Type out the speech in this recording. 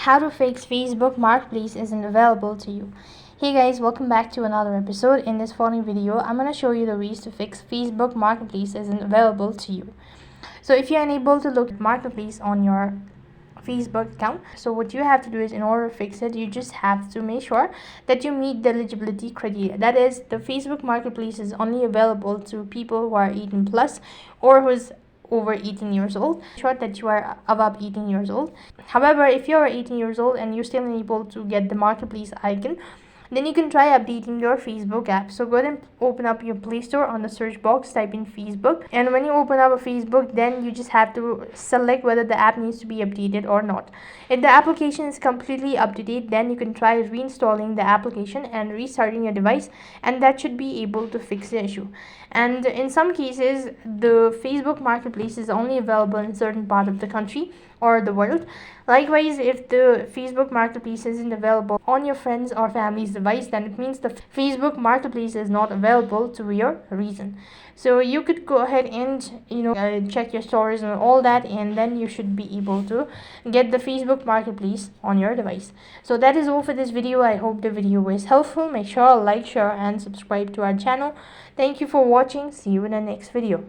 how to fix Facebook Marketplace isn't available to you. Hey guys, welcome back to another episode. In this following video, I'm going to show you the ways to fix Facebook Marketplace isn't available to you. So if you're unable to look at Marketplace on your Facebook account, so what you have to do is, in order to fix it, you just have to make sure that you meet the eligibility criteria. That is, the Facebook Marketplace is only available to people who are 18 plus or who's over 18 years old. Sure that you are above 18 years old. However, if you are 18 years old and you're still unable to get the Marketplace icon, then you can try updating your Facebook app. So go ahead and open up your Play Store. On the search box, type in Facebook, and when you open up a Facebook, then you just have to select whether the app needs to be updated or not. If the application is completely up to date, then you can try reinstalling the application and restarting your device, and that should be able to fix the issue. And in some cases, the Facebook Marketplace is only available in certain part of the country or the world. Likewise, if the Facebook Marketplace isn't available on your friends or family's device, then it means the Facebook Marketplace is not available to your region. So you could go ahead and check your stories and all that, and then you should be able to get the Facebook Marketplace on your device. So that is all for this video. I hope the video was helpful. Make sure to like, share and subscribe to our channel. Thank you for watching. See you in the next video.